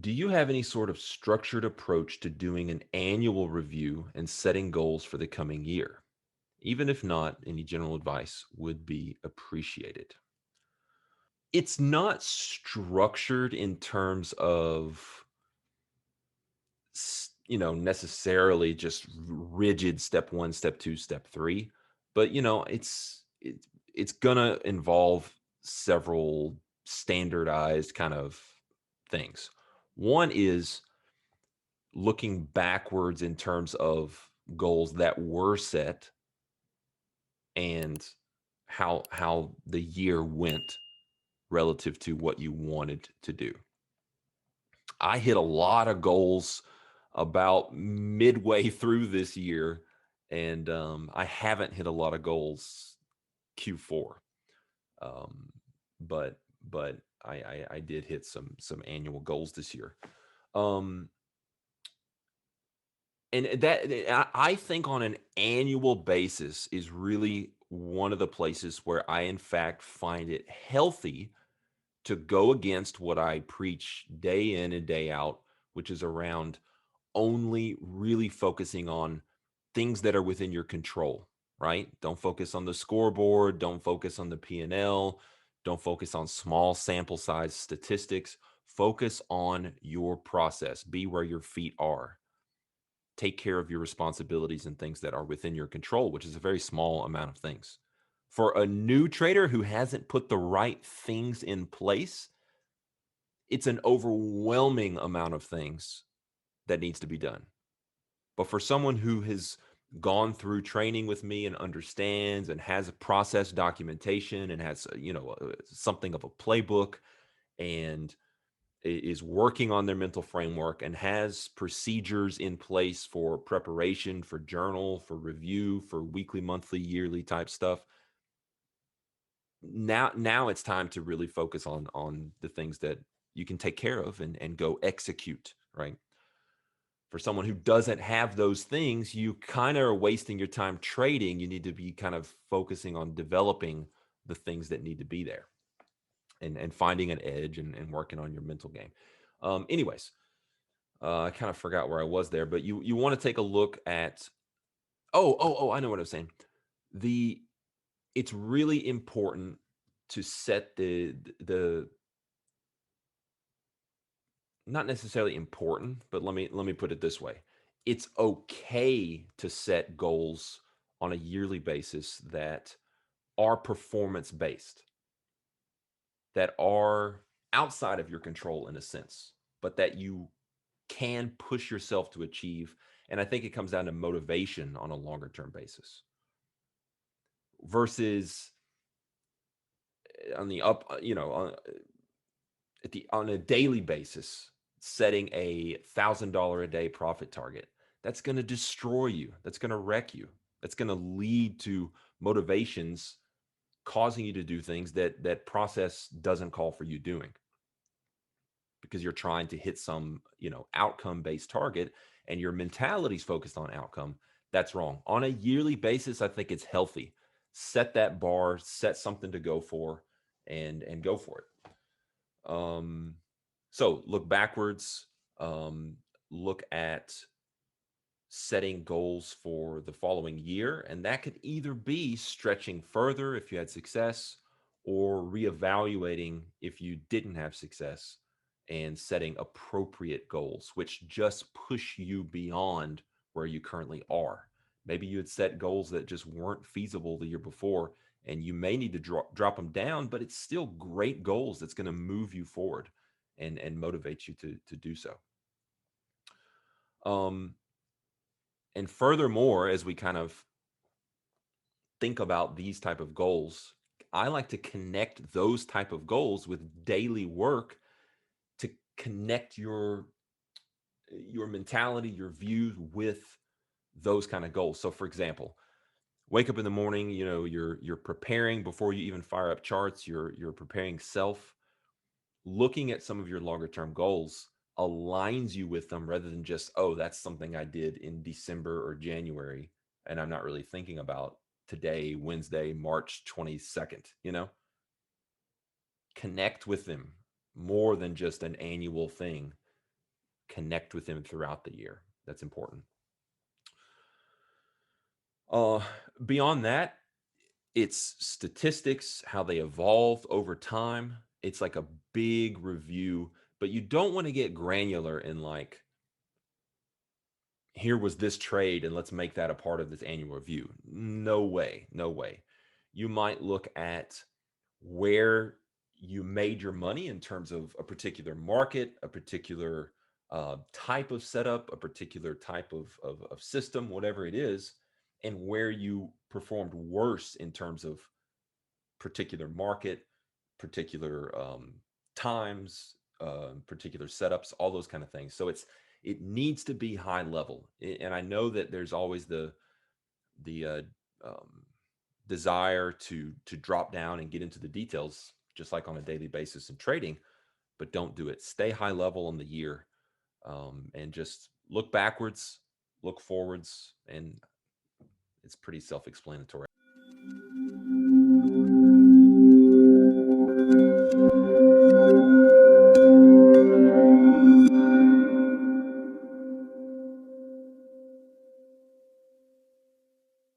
Do you have any sort of structured approach to doing an annual review and setting goals for the coming year? Even if not, any general advice would be appreciated. It's not structured in terms of, necessarily just rigid step one, step two, step three, but it's gonna involve several standardized kind of things. One is looking backwards in terms of goals that were set and how the year went relative to what you wanted to do. I hit a lot of goals about midway through this year, and I haven't hit a lot of goals Q4. Um, but I did hit some annual goals this year. Um, And that I think on an annual basis is really one of the places where I, in fact, find it healthy to go against what I preach day in and day out, which is around only really focusing on things that are within your control, right? Don't focus on the scoreboard, don't focus on the P&L, don't focus on small sample size statistics. Focus on your process. Be where your feet are. Take care of your responsibilities and things that are within your control, which is a very small amount of things. For a new trader who hasn't put the right things in place, it's an overwhelming amount of things that needs to be done. But for someone who has gone through training with me and understands and has a process documentation and has, something of a playbook and is working on their mental framework and has procedures in place for preparation, for journal, for review, for weekly, monthly, yearly type stuff. Now it's time to really focus on the things that you can take care of and go execute, right? For someone who doesn't have those things, you kind of are wasting your time trading. You need to be kind of focusing on developing the things that need to be there and finding an edge and working on your mental game. Anyways, I kind of forgot where I was there, but you want to take a look at. Oh, I know what I was saying. The It's really important to set the not necessarily important, but let me put it this way. It's okay to set goals on a yearly basis that are performance based, that are outside of your control in a sense, but that you can push yourself to achieve. And I think it comes down to motivation on a longer term basis versus on the up, on a daily basis, setting $1,000 a day profit target. That's going to destroy you. That's going to wreck you. That's going to lead to motivations causing you to do things that process doesn't call for you doing because you're trying to hit some, outcome based target and your mentality is focused on outcome. That's wrong. On a yearly basis, I think it's healthy. Set that bar, set something to go for and go for it. So look backwards, look at setting goals for the following year. And that could either be stretching further if you had success or reevaluating if you didn't have success and setting appropriate goals, which just push you beyond where you currently are. Maybe you had set goals that just weren't feasible the year before, and you may need to drop them down, but it's still great goals that's going to move you forward and motivate you to do so. Um, and furthermore, as we kind of think about these type of goals, I like to connect those type of goals with daily work to connect your mentality, your views with those kind of goals. So for example, wake up in the morning, you're preparing before you even fire up charts, you're preparing self, looking at some of your longer term goals aligns you with them rather than just, oh, that's something I did in December or January and I'm not really thinking about today, Wednesday, March 22nd, connect with them more than just an annual thing connect with them throughout the year. That's important. Beyond that, it's statistics, how they evolve over time. It's like a big review, but you don't want to get granular in like, here was this trade and let's make that a part of this annual review. No way, no way. You might look at where you made your money in terms of a particular market, a particular type of setup, a particular type of system, whatever it is, and where you performed worse in terms of particular market, particular times, particular setups, all those kind of things. So it needs to be high level, and I know that there's always the um, desire to drop down and get into the details, just like on a daily basis in trading, but don't do it. Stay high level in the year, and just look backwards, look forwards, and it's pretty self-explanatory.